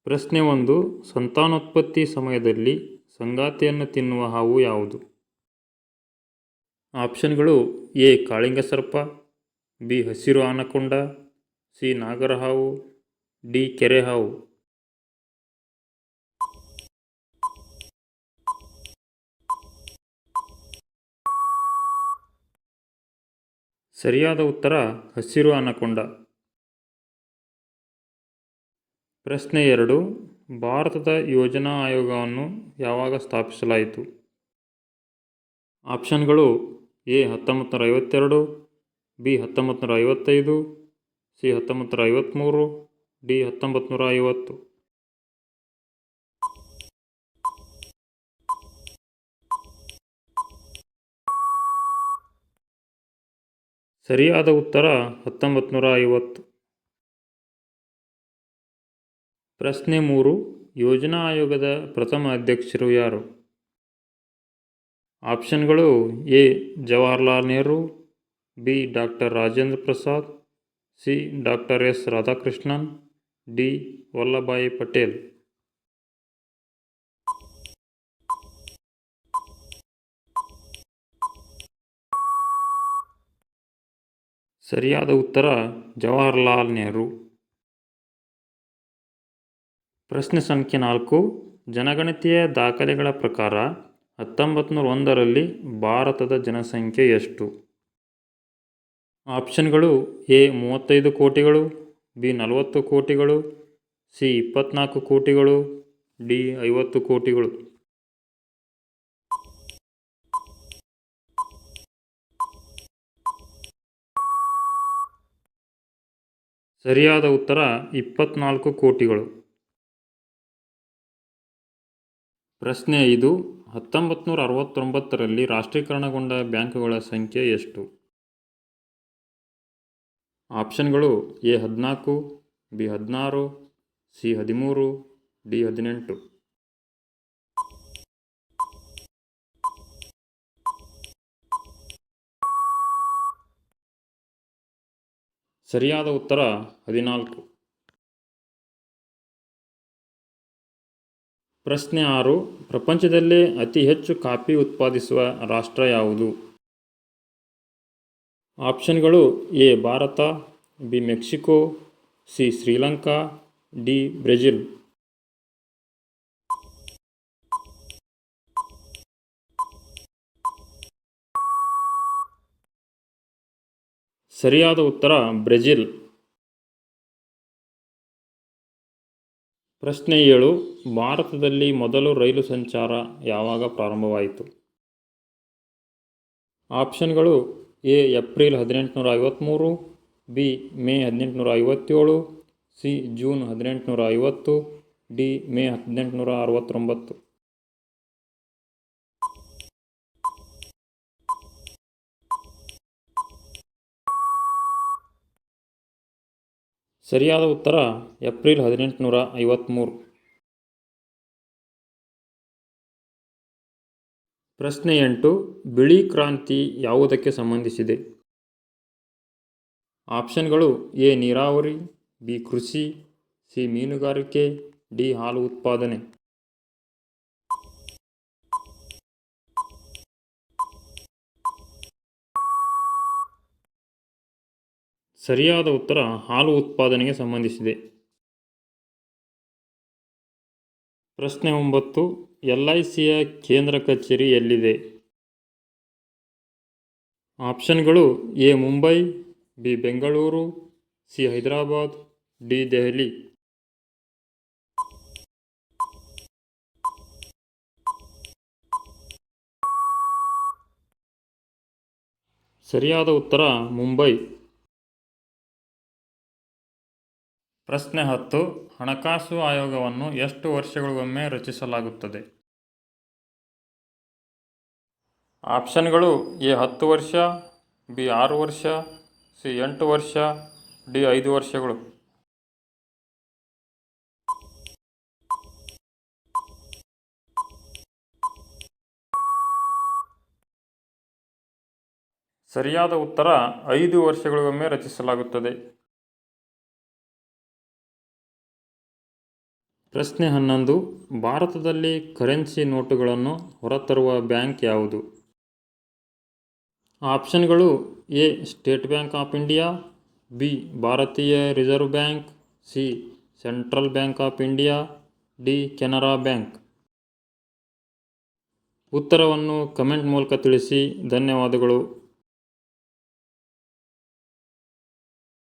ಪ್ರಶ್ನೆ 1. ಸಂತಾನೋತ್ಪತ್ತಿ ಸಮಯದಲ್ಲಿ ಸಂಗಾತಿಯನ್ನು ತಿನ್ನುವ ಹಾವು ಯಾವುದು? ಆಪ್ಷನ್ಗಳು: ಎ. ಕಾಳಿಂಗ ಸರ್ಪ, ಬಿ. ಹಸಿರು ಆನಕೊಂಡ, ಸಿ. ನಾಗರಹಾವು, ಡಿ. ಕೆರೆಹಾವು. ಸರಿಯಾದ ಉತ್ತರ ಹಸಿರು ಆನಕೊಂಡ. ಪ್ರಶ್ನೆ 2. ಭಾರತದ ಯೋಜನಾ ಆಯೋಗವನ್ನು ಯಾವಾಗ ಸ್ಥಾಪಿಸಲಾಯಿತು? ಆಪ್ಷನ್ಗಳು: ಎ. 1952, ಬಿ. 1955, ಸಿ. 1953, ಡಿ. 1950. ಸರಿಯಾದ ಉತ್ತರ 1950. ಪ್ರಶ್ನೆ 3. ಯೋಜನಾ ಆಯೋಗದ ಪ್ರಥಮ ಅಧ್ಯಕ್ಷರು ಯಾರು? ಆಪ್ಷನ್ಗಳು: A. Jawaharlal Nehru, B. Doctor Rajendra Prasad, C. Doctor S. Radhakrishnan, D. Vallabhbhai Patel. ಸರಿಯಾದ ಉತ್ತರ ಜವಾಹರ್ಲಾಲ್ ನೆಹರು. ಪ್ರಶ್ನೆ ಸಂಖ್ಯೆ 4. ಜನಗಣತಿಯ ದಾಖಲೆಗಳ ಪ್ರಕಾರ 1901ರಲ್ಲಿ ಭಾರತದ ಜನಸಂಖ್ಯೆ ಎಷ್ಟು? ಆಪ್ಷನ್ಗಳು: ಎ. 35 ಕೋಟಿಗಳು, ಬಿ. 40 ಕೋಟಿಗಳು, ಸಿ. 24 ಕೋಟಿಗಳು, ಡಿ. 50 ಕೋಟಿಗಳು. ಸರಿಯಾದ ಉತ್ತರ 24 ಕೋಟಿಗಳು. ಪ್ರಶ್ನೆ 5. 1969ರಲ್ಲಿ ರಾಷ್ಟ್ರೀಕರಣಗೊಂಡ ಬ್ಯಾಂಕುಗಳ ಸಂಖ್ಯೆ ಎಷ್ಟು? ಆಪ್ಷನ್ಗಳು: ಎ. 14, ಬಿ. 16, ಸಿ. 13, ಡಿ. 18. ಸರಿಯಾದ ಉತ್ತರ 14. ಪ್ರಶ್ನೆ 6. ಪ್ರಪಂಚದಲ್ಲೇ ಅತಿ ಹೆಚ್ಚು ಕಾಫಿ ಉತ್ಪಾದಿಸುವ ರಾಷ್ಟ್ರ ಯಾವುದು? ಆಪ್ಷನ್ಗಳು: A. Bharat, B. Mexico, C. Sri Lanka, D. Brazil. ಸರಿಯಾದ ಉತ್ತರ ಬ್ರೆಜಿಲ್. ಪ್ರಶ್ನೆ 7. ಭಾರತದಲ್ಲಿ ಮೊದಲು ರೈಲು ಸಂಚಾರ ಯಾವಾಗ ಪ್ರಾರಂಭವಾಯಿತು? ಆಪ್ಷನ್ಗಳು: A. April 1853, B. May 1857, C. June 1850, D. May 1869. ಸರಿಯಾದ ಉತ್ತರ ಏಪ್ರಿಲ್ 1853. ಪ್ರಶ್ನೆ 8. ಬಿಳಿ ಕ್ರಾಂತಿ ಯಾವುದಕ್ಕೆ ಸಂಬಂಧಿಸಿದೆ? ಆಪ್ಷನ್ಗಳು: ಎ. ನೀರಾವರಿ, ಬಿ. ಕೃಷಿ, ಸಿ. ಮೀನುಗಾರಿಕೆ, ಡಿ. ಹಾಲು ಉತ್ಪಾದನೆ. ಸರಿಯಾದ ಉತ್ತರ ಹಾಲು ಉತ್ಪಾದನೆಗೆ ಸಂಬಂಧಿಸಿದೆ. ಪ್ರಶ್ನೆ 9. LICಯ ಕೇಂದ್ರ ಕಚೇರಿ ಎಲ್ಲಿದೆ? ಆಪ್ಷನ್ಗಳು: A. Mumbai, B. Bengaluru, C. Hyderabad, D. Delhi. ಸರಿಯಾದ ಉತ್ತರ ಮುಂಬೈ. ಪ್ರಶ್ನೆ 10. ಹಣಕಾಸು ಆಯೋಗವನ್ನು ಎಷ್ಟು ವರ್ಷಗಳಿಗೊಮ್ಮೆ ರಚಿಸಲಾಗುತ್ತದೆ? ಆಪ್ಷನ್ಗಳು: ಎ. 10 ವರ್ಷ, ಬಿ. 6 ವರ್ಷ, ಸಿ. 8 ವರ್ಷ, ಡಿ. 5 ವರ್ಷಗಳು. ಸರಿಯಾದ ಉತ್ತರ 5 ವರ್ಷಗಳಿಗೊಮ್ಮೆ ರಚಿಸಲಾಗುತ್ತದೆ. ಪ್ರಶ್ನೆ 11. ಭಾರತದಲ್ಲಿ ಕರೆನ್ಸಿ ನೋಟುಗಳನ್ನು ಹೊರತರುವ ಬ್ಯಾಂಕ್ ಯಾವುದು? ಆಪ್ಷನ್ಗಳು: A. State bank of India, B. Bharatiya reserve bank, C. Central bank of India, D. Canara bank. ಉತ್ತರವನ್ನು ಕಮೆಂಟ್ ಮೂಲಕ ತಿಳಿಸಿ. ಧನ್ಯವಾದಗಳು.